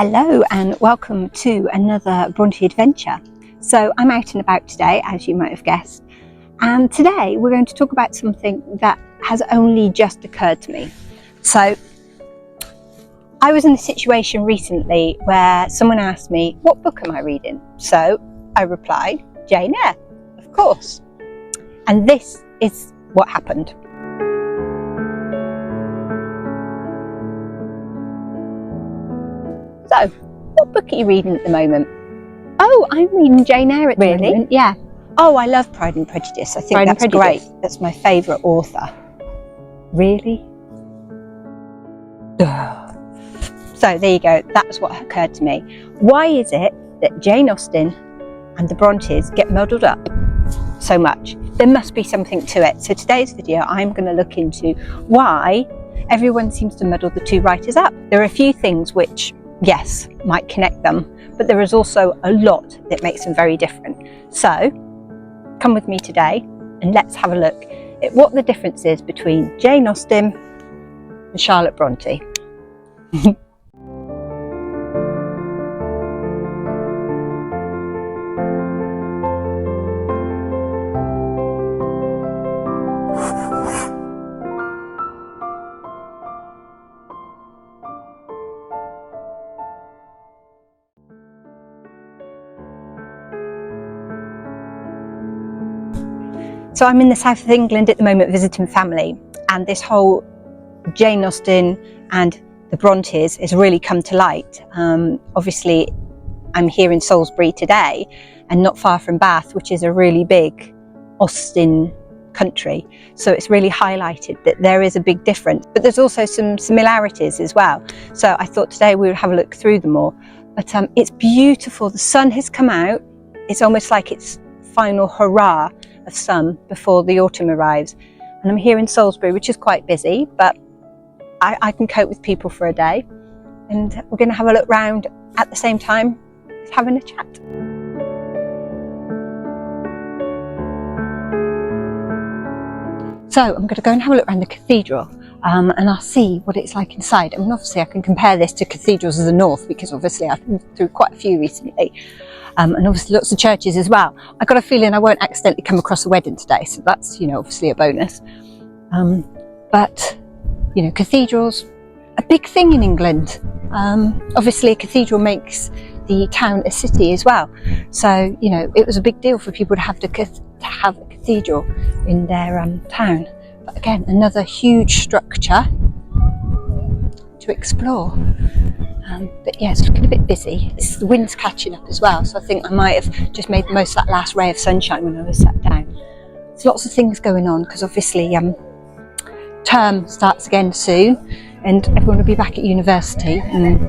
Hello and welcome to another Brontë adventure. So I'm out and about today, as you might have guessed, and today we're going to talk about something that has only just occurred to me. So I was in a situation recently where someone asked me, what book am I reading? So I replied, Jane Eyre, of course. And this is what happened. So, what book are you reading at the moment? Oh, I'm reading Jane Eyre at the moment. Yeah. Oh, I love Pride and Prejudice. I think that's great. That's my favourite author. Really? Duh. So there you go. That's what occurred to me. Why is it that Jane Austen and the Brontes get muddled up so much? There must be something to it. So today's video, I'm going to look into why everyone seems to muddle the two writers up. There are a few things which, yes, might connect them, but there is also a lot that makes them very different. So come with me today and let's have a look at what the difference is between Jane Austen and Charlotte Brontë. So I'm in the south of England at the moment visiting family, and this whole Jane Austen and the Brontes has really come to light. Obviously I'm here in Salisbury today and not far from Bath, which is a really big Austen country. So it's really highlighted that there is a big difference, but there's also some similarities as well. So I thought today we would have a look through them all. But it's beautiful. The sun has come out. It's almost like it's final hurrah of sun before the autumn arrives, and I'm here in Salisbury, which is quite busy, but I can cope with people for a day, and we're going to have a look round at the same time as having a chat. So I'm going to go and have a look around the cathedral, and I'll see what it's like inside. I mean, obviously I can compare this to cathedrals of the north, because obviously I've been through quite a few recently. And obviously lots of churches as well. I got a feeling I won't accidentally come across a wedding today, so that's, obviously a bonus. But, cathedrals, a big thing in England. Obviously a cathedral makes the town a city as well. So, it was a big deal for people to have a cathedral in their town. But again, another huge structure to explore. But yeah, it's looking a bit busy. The wind's catching up as well, so I think I might have just made the most of that last ray of sunshine when I was sat down. There's lots of things going on because obviously term starts again soon, and everyone will be back at university, and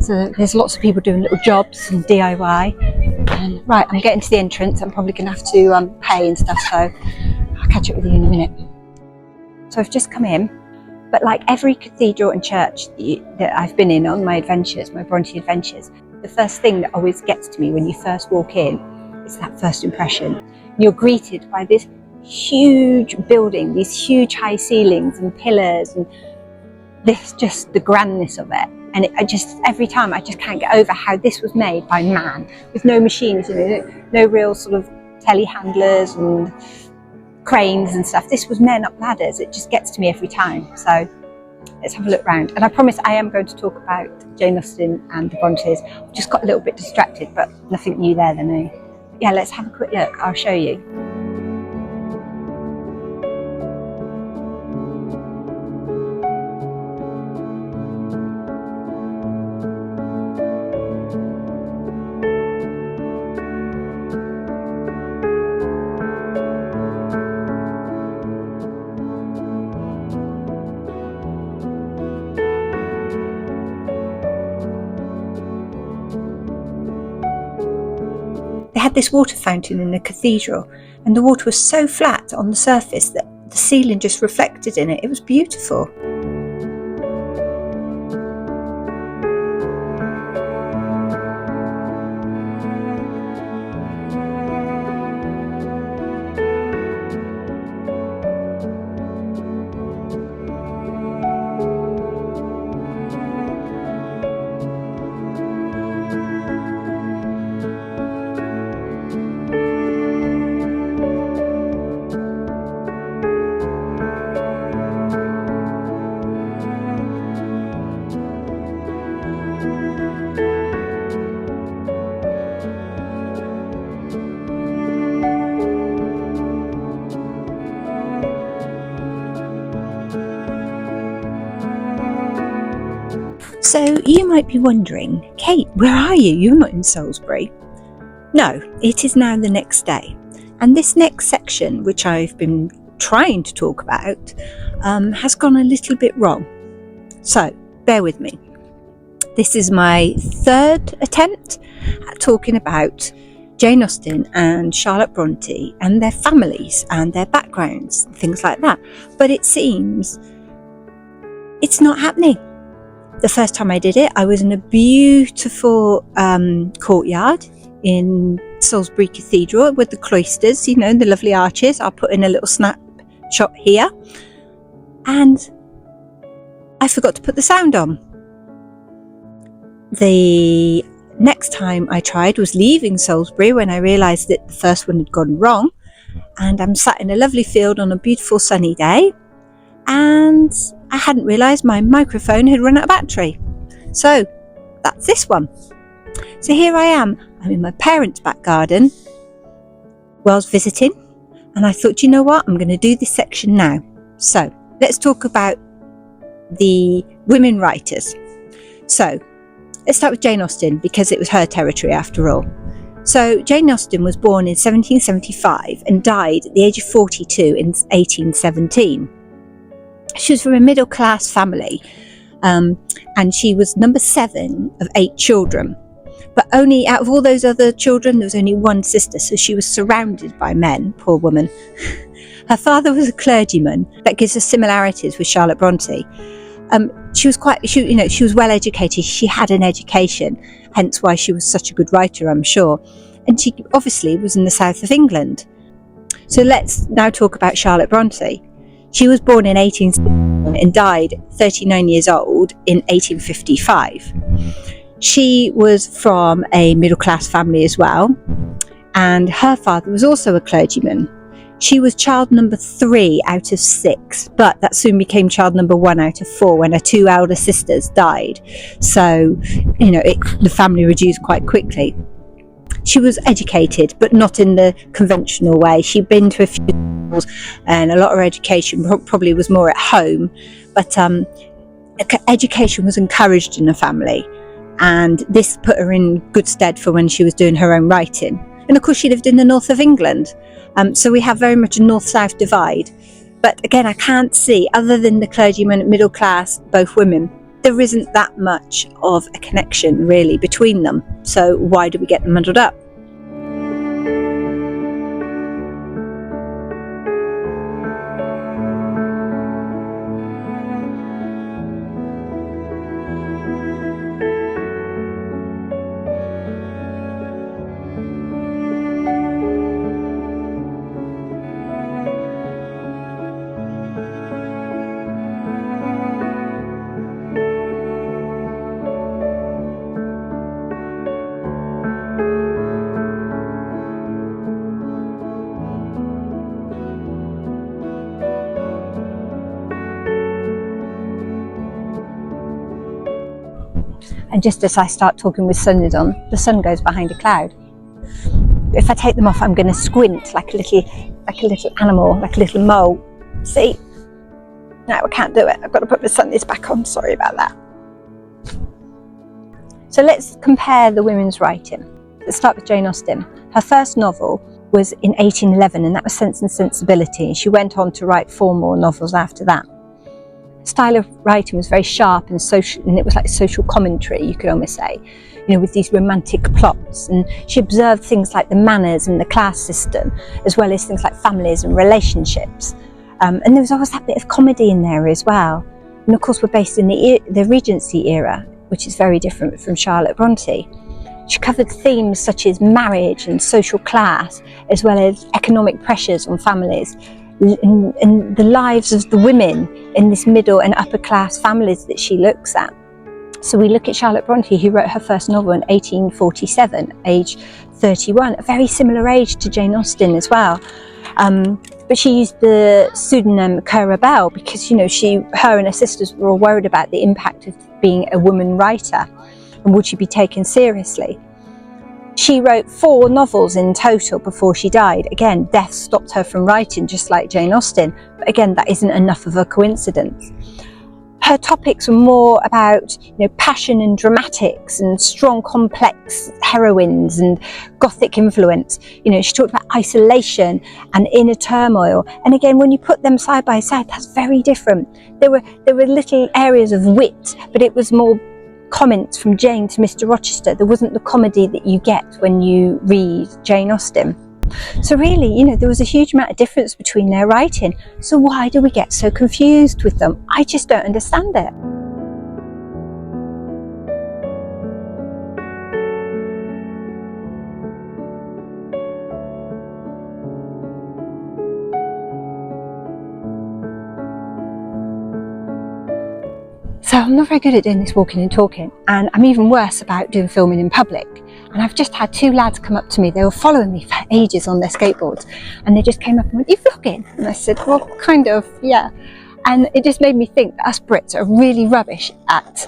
so there's lots of people doing little jobs and DIY. And right, I'm getting to the entrance. I'm probably going to have to pay and stuff, so I'll catch up with you in a minute. So I've just come in. But like every cathedral and church that I've been in on my adventures, my Brontë adventures, the first thing that always gets to me when you first walk in is that first impression. You're greeted by this huge building, these huge high ceilings and pillars, and just the grandness of it. And every time I just can't get over how this was made by man, with no machines, no real sort of telehandlers and cranes and stuff. This was men up ladders. It just gets to me every time. So let's have a look round. And I promise I am going to talk about Jane Austen and the Brontes. I've just got a little bit distracted, but nothing new there than me. Yeah, let's have a quick look. I'll show you. They had this water fountain in the cathedral, and the water was so flat on the surface that the ceiling just reflected in it. It was beautiful. So you might be wondering, Kate, where are you? You're not in Salisbury. No, it is now the next day. And this next section, which I've been trying to talk about, has gone a little bit wrong. So bear with me. This is my third attempt at talking about Jane Austen and Charlotte Brontë and their families and their backgrounds, and things like that. But it seems it's not happening. The first time I did it, I was in a beautiful courtyard in Salisbury Cathedral with the cloisters, you know, the lovely arches. I'll put in a little snapshot here. And I forgot to put the sound on. The next time I tried was leaving Salisbury when I realised that the first one had gone wrong. And I'm sat in a lovely field on a beautiful sunny day. And I hadn't realised my microphone had run out of battery. So that's this one. So here I am. I'm in my parents' back garden whilst visiting. And I thought, you know what? I'm going to do this section now. So let's talk about the women writers. So let's start with Jane Austen, because it was her territory after all. So Jane Austen was born in 1775 and died at the age of 42 in 1817. She was from a middle-class family, and she was number 7 of 8 children. But only out of all those other children, there was only one sister, so she was surrounded by men, poor woman. Her father was a clergyman. That gives us similarities with Charlotte Brontë. She was well educated. She had an education, hence why she was such a good writer, I'm sure. And she obviously was in the south of England. So let's now talk about Charlotte Brontë. She was born in 1861 and died 39 years old in 1855. She was from a middle-class family as well, and her father was also a clergyman. She was child number 3 out of 6, but that soon became child number 1 out of 4 when her 2 elder sisters died. So, the family reduced quite quickly. She was educated, but not in the conventional way. She'd been to a few schools, and a lot of her education probably was more at home, but education was encouraged in the family, and this put her in good stead for when she was doing her own writing. And of course she lived in the north of England, so we have very much a north-south divide. But again, I can't see, other than the clergyman, middle class, both women, there isn't that much of a connection really between them. So why do we get them muddled up? And just as I start talking with suns on, the sun goes behind a cloud. If I take them off, I'm going to squint like a little animal, like a little mole. See? No, I can't do it. I've got to put the sunnies back on. Sorry about that. So let's compare the women's writing. Let's start with Jane Austen. Her first novel was in 1811, and that was Sense and Sensibility. And she went on to write 4 more novels after that. Style of writing was very sharp and social, and it was like social commentary, you could almost say, with these romantic plots. And she observed things like the manners and the class system, as well as things like families and relationships. And there was always that bit of comedy in there as well. And of course, we're based in the Regency era, which is very different from Charlotte Brontë. She covered themes such as marriage and social class, as well as economic pressures on families, and the lives of the women in this middle and upper class families that she looks at. So we look at Charlotte Brontë, who wrote her first novel in 1847, age 31, a very similar age to Jane Austen as well. But she used the pseudonym Cura Bell because, her and her sisters were all worried about the impact of being a woman writer. and would she be taken seriously? She wrote 4 novels in total before she died. Again, death stopped her from writing, just like Jane Austen, but again, that isn't enough of a coincidence. Her topics were more about, passion and dramatics and strong, complex heroines and Gothic influence. She talked about isolation and inner turmoil. And again, when you put them side by side, that's very different. There were little areas of wit, but it was more comments from Jane to Mr. Rochester. There wasn't the comedy that you get when you read Jane Austen. So really, there was a huge amount of difference between their writing. So why do we get so confused with them? I just don't understand it. So I'm not very good at doing this walking and talking, and I'm even worse about doing filming in public. And I've just had 2 lads come up to me. They were following me for ages on their skateboards, and they just came up and went, "You vlogging?" And I said, "Well, kind of, yeah." And it just made me think that us Brits are really rubbish at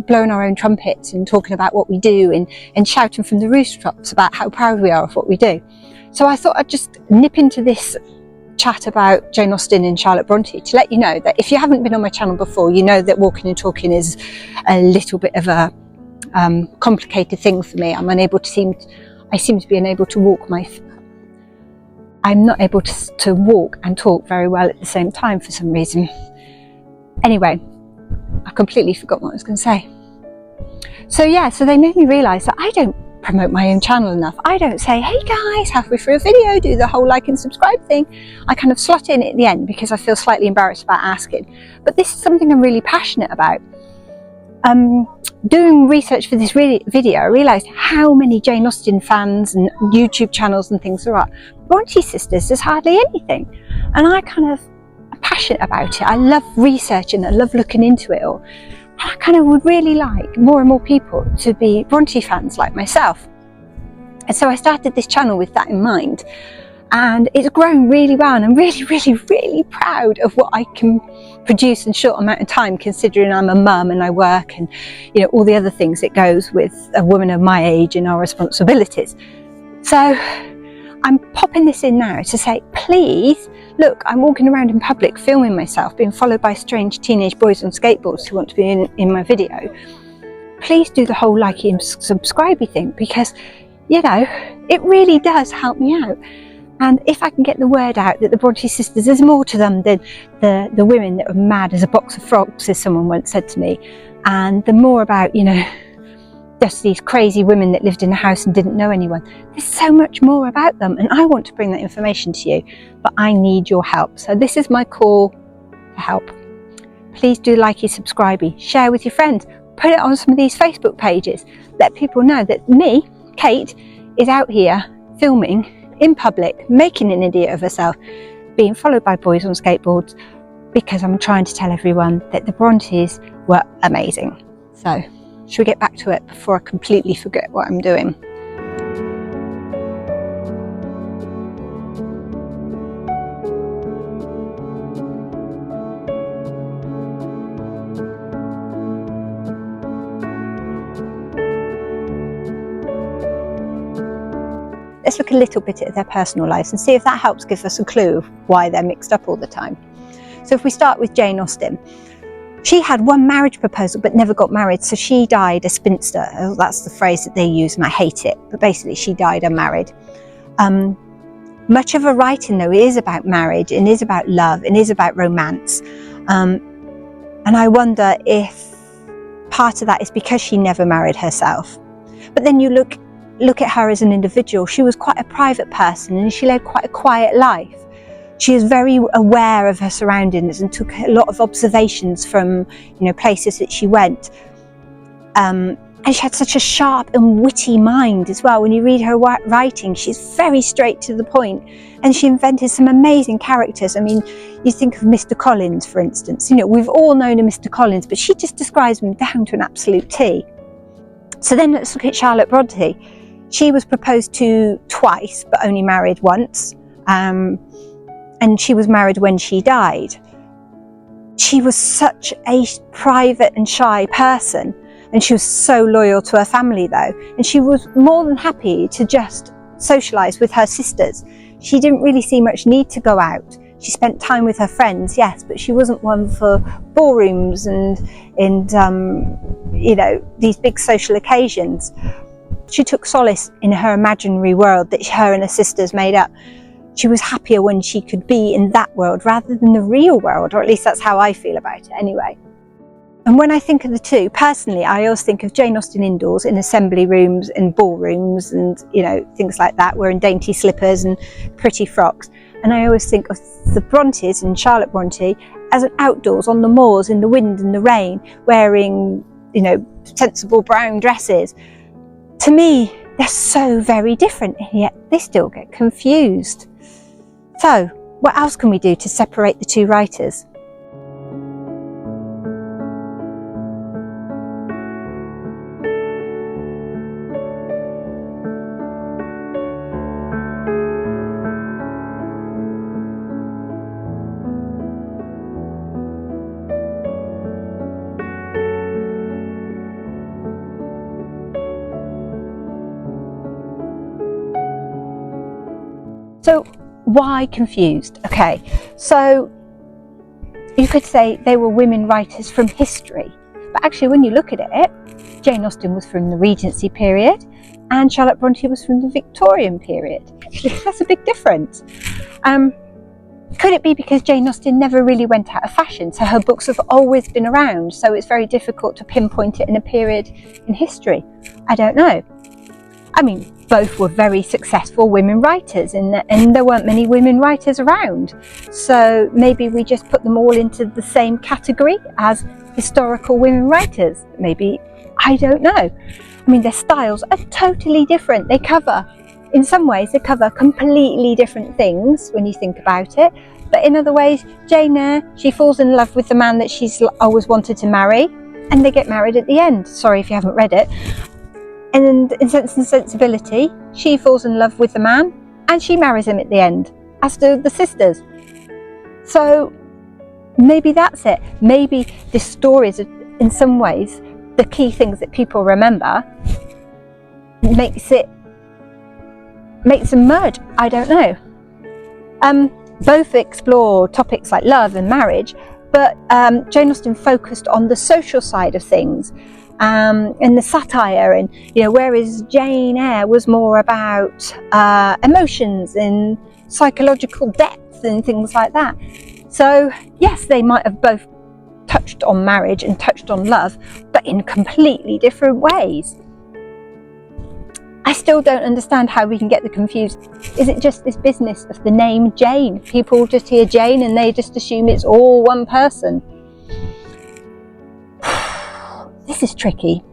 blowing our own trumpets and talking about what we do and shouting from the rooftops about how proud we are of what we do. So I thought I'd just nip into this chat about Jane Austen and Charlotte Brontë to let you know that if you haven't been on my channel before, you know that walking and talking is a little bit of a complicated thing for me. I seem to be unable to walk I'm not able to walk and talk very well at the same time for some reason. Anyway, I completely forgot what I was going to say. So they made me realise that I don't promote my own channel enough. I don't say, "Hey guys, halfway through a video, do the whole like and subscribe thing." I kind of slot in at the end because I feel slightly embarrassed about asking. But this is something I'm really passionate about. Doing research for this video, I realised how many Jane Austen fans and YouTube channels and things there are. Brontë Sisters, there's hardly anything. And I kind of am passionate about it. I love researching, I love looking into it all. And I kind of would really like more and more people to be Brontë fans like myself. And so I started this channel with that in mind. And it's grown really well, and I'm really, really, really proud of what I can produce in a short amount of time, considering I'm a mum and I work and all the other things that goes with a woman of my age and our responsibilities. So I'm popping this in now to say, please, look, I'm walking around in public filming myself, being followed by strange teenage boys on skateboards who want to be in my video. Please do the whole likey and subscribey thing, because it really does help me out. And if I can get the word out that the Brontë Sisters, there's more to them than the women that were mad as a box of frogs, as someone once said to me, and the more about, just these crazy women that lived in a house and didn't know anyone. There's so much more about them, and I want to bring that information to you, but I need your help. So this is my call for help. Please do likey, subscribey, share with your friends, put it on some of these Facebook pages. Let people know that me, Kate, is out here filming in public, making an idiot of herself, being followed by boys on skateboards, because I'm trying to tell everyone that the Brontes were amazing. So, should we get back to it before I completely forget what I'm doing? Let's look a little bit at their personal lives and see if that helps give us a clue of why they're mixed up all the time. So if we start with Jane Austen, she had one marriage proposal but never got married, so she died a spinster. That's the phrase that they use and I hate it, but basically she died unmarried. Much of her writing though is about marriage and is about love and is about romance. And I wonder if part of that is because she never married herself. But then you look at her as an individual. She was quite a private person and she led quite a quiet life. She is very aware of her surroundings and took a lot of observations from places that she went. And she had such a sharp and witty mind as well. When you read her writing, she's very straight to the point, and she invented some amazing characters. I mean, you think of Mr. Collins, for instance. We've all known a Mr. Collins, but she just describes him down to an absolute T. So then let's look at Charlotte Brontë. She was proposed to twice, but only married once. And she was married when she died. She was such a private and shy person. And she was so loyal to her family though, and she was more than happy to just socialise with her sisters. She didn't really see much need to go out. She spent time with her friends, yes, but she wasn't one for ballrooms and you know, these big social occasions. She took solace in her imaginary world that her and her sisters made up. She was happier when she could be in that world rather than the real world, or at least that's how I feel about it anyway. And when I think of the two, personally, I always think of Jane Austen indoors in assembly rooms and ballrooms and, you know, things like that, wearing dainty slippers and pretty frocks. And I always think of the Brontes and Charlotte Brontë as an outdoors on the moors in the wind and the rain, wearing, you know, sensible brown dresses. To me, they're so very different, and yet they still get confused. So, what else can we do to separate the two writers? So why confused? Okay, so you could say they were women writers from history, but actually when you look at it, Jane Austen was from the Regency period and Charlotte Brontë was from the Victorian period. Actually, that's a big difference. Could it be because Jane Austen never really went out of fashion, so her books have always been around, so it's very difficult to pinpoint it in a period in history? I don't know. I mean, both were very successful women writers, and there weren't many women writers around. So maybe we just put them all into the same category as historical women writers. Maybe, I don't know. I mean, their styles are totally different. In some ways, they cover completely different things when you think about it. But in other ways, Jane Eyre, she falls in love with the man that she's always wanted to marry, and they get married at the end. Sorry if you haven't read it. And in Sense and Sensibility, she falls in love with the man and she marries him at the end, as do the sisters. So maybe that's it. Maybe this story is, in some ways, the key things that people remember makes them merge. I don't know. Both explore topics like love and marriage, but Jane Austen focused on the social side of things. And the satire, and whereas Jane Eyre was more about emotions and psychological depth and things like that. So yes, they might have both touched on marriage and touched on love, but in completely different ways. I still don't understand how we can get the confused. Is it just this business of the name Jane? People just hear Jane and they just assume it's all one person. This is tricky.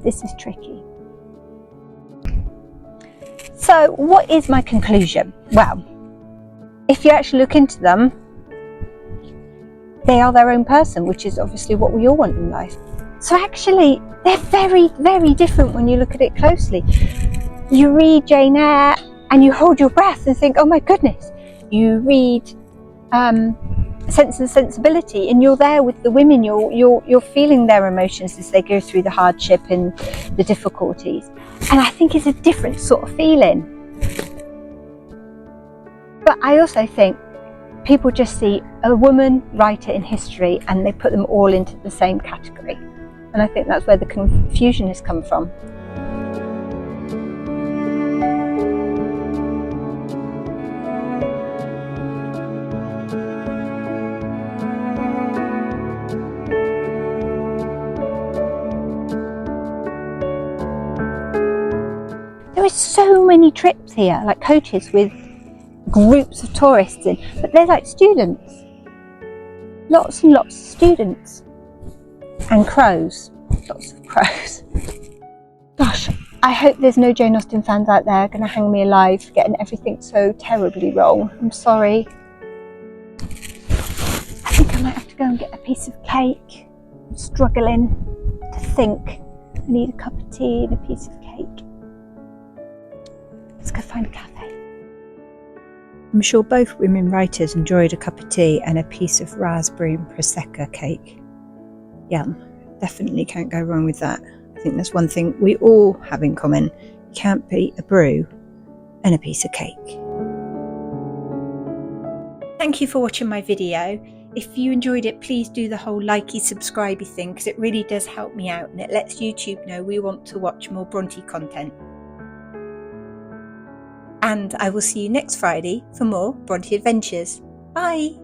This is tricky. So what is my conclusion? Well, if you actually look into them, they are their own person, which is obviously what we all want in life. So actually, they're very, very different when you look at it closely. You read Jane Eyre and you hold your breath and think, oh my goodness. You read Sense and Sensibility and you're there with the women, you're feeling their emotions as they go through the hardship and the difficulties. And I think it's a different sort of feeling. But I also think people just see a woman writer in history and they put them all into the same category. And I think that's where the confusion has come from. There are so many trips here, like coaches with groups of tourists in, but they're like students. Lots and lots of students. And crows. Lots of crows. Gosh, I hope there's no Jane Austen fans out there going to hang me alive for getting everything so terribly wrong. I'm sorry. I think I might have to go and get a piece of cake. I'm struggling to think. I need a cup of tea and a piece of cake. Let's go find a cafe. I'm sure both women writers enjoyed a cup of tea and a piece of raspberry and prosecco cake. Yum. Definitely can't go wrong with that. I think that's one thing we all have in common. You can't beat a brew and a piece of cake. Thank you for watching my video. If you enjoyed it, please do the whole likey, subscribey thing, because it really does help me out and it lets YouTube know we want to watch more Brontë content. And I will see you next Friday for more Brontë adventures. Bye!